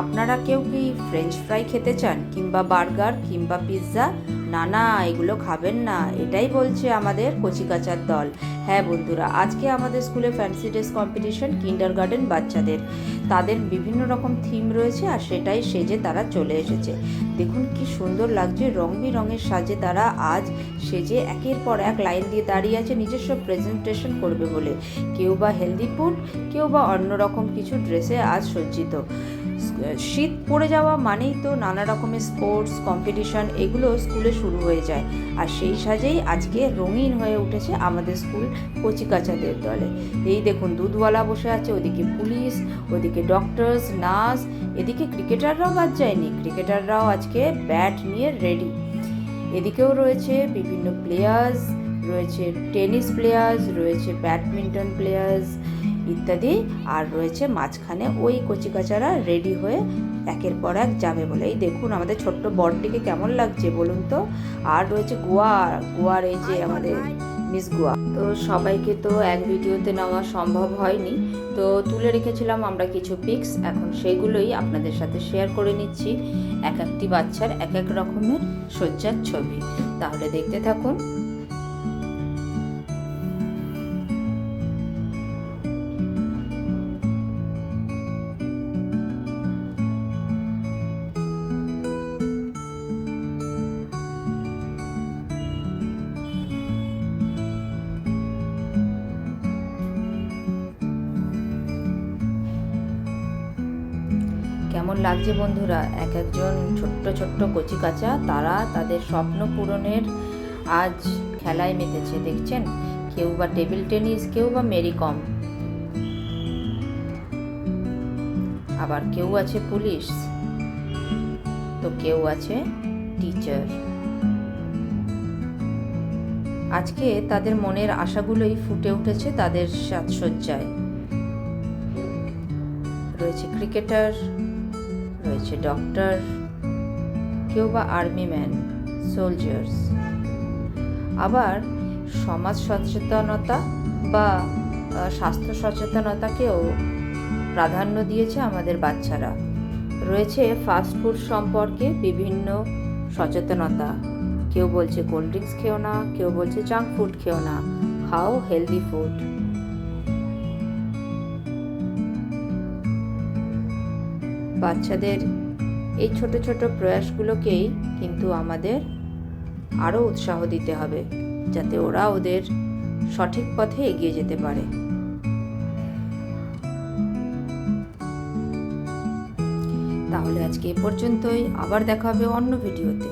আপনারা কেউ কি ফ্রেঞ্চ ফ্রাই খেতে চান কিংবা বার্গার কিংবা পিৎজা? না না, এগুলো খাবেন না, এটাই বলছে আমাদের কচিকাচার দল। হ্যাঁ বন্ধুরা, আজকে আমাদের স্কুলে ফ্যান্সি ড্রেস কম্পিটিশন, কিন্ডারগার্টেন বাচ্চাদের। তাদের বিভিন্ন রকম থিম রয়েছে আর সেটাই সেজে তারা চলে এসেছে। দেখুন কি সুন্দর লাগছে, রং বেরঙের সাজে তারা আজ সেজে একের পর এক লাইন দিয়ে দাঁড়িয়ে আছে নিজস্ব প্রেজেন্টেশন করবে বলে। কেউ বা হেলদি ফুড, কেউ বা অন্যরকম কিছু ড্রেসে আজ সজ্জিত। শীত পড়ে যাওয়া মানেই তো নানা রকমের স্পোর্টস কম্পিটিশন এগুলো স্কুলে শুরু হয়ে যায়, আর সেই সাজেই আজকে রঙিন হয়ে উঠেছে আমাদের স্কুল কচিকাচাদের দলে। এই দেখুন, দুধওয়ালা বসে আছে, ওদিকে পুলিশ, ওদিকে ডক্টরস, নার্স, এদিকে ক্রিকেটাররাও বাদ যায়নি, ক্রিকেটাররাও আজকে ব্যাট নিয়ে রেডি। এদিকেও রয়েছে বিভিন্ন প্লেয়ার্স, রয়েছে টেনিস প্লেয়ার্স, রয়েছে ব্যাডমিন্টন প্লেয়ার্স ইত্যাদি, আর রয়েছে মাঝখানে ওই কচিকাচারা রেডি হয়ে একের পর এক যাবে বলে। এই দেখুন আমাদের ছোট্ট বরটিকে কেমন লাগছে বলুন তো। আর রয়েছে গোয়ার এই যে আমাদের মিস গোয়া। তো সবাইকে তো এক ভিডিওতে নেওয়া সম্ভব হয়নি, তো তুলে রেখেছিলাম আমরা কিছু পিকস, এখন সেগুলোই আপনাদের সাথে শেয়ার করে নিচ্ছি। এক একটি বাচ্চার এক এক রকমের সজ্জার ছবি, তাহলে দেখতে থাকুন। কেমন লাগছে বন্ধুরা, এক একজন ছোট্ট ছোট্ট কচিকাচা, তারা তাদের স্বপ্ন পূরণের আজ খেলায় মেতেছে। দেখছেন, কেউ বা টেবিল টেনিস, কেউ বা মেরি কম, আবার কেউ আছে পুলিশ, তো কেউ আছে টিচার। আজকে তাদের মনের আশাগুলোই ফুটে উঠেছে তাদের সাজসজ্জায়। রয়েছে ক্রিকেটার, রয়েছে ডক্টর, কেউ বা আর্মি ম্যান, সোলজার্স। আবার সমাজ সচেতনতা বা স্বাস্থ্য সচেতনতাকেও প্রাধান্য দিয়েছে আমাদের বাচ্চারা। রয়েছে ফাস্টফুড সম্পর্কে বিভিন্ন সচেতনতা, কেউ বলছে কোল্ড ড্রিঙ্কস খেও না, কেউ বলছে জাঙ্ক ফুড খেও না, খাও হেলদি ফুড। বাচ্চাদের এই ছোট ছোট প্রয়াসগুলোকেই কিন্তু আমাদের আরও উৎসাহ দিতে হবে, যাতে ওরা ওদের সঠিক পথে এগিয়ে যেতে পারে। তাহলে আজকে এ পর্যন্তই, আবার দেখা হবে অন্য ভিডিওতে।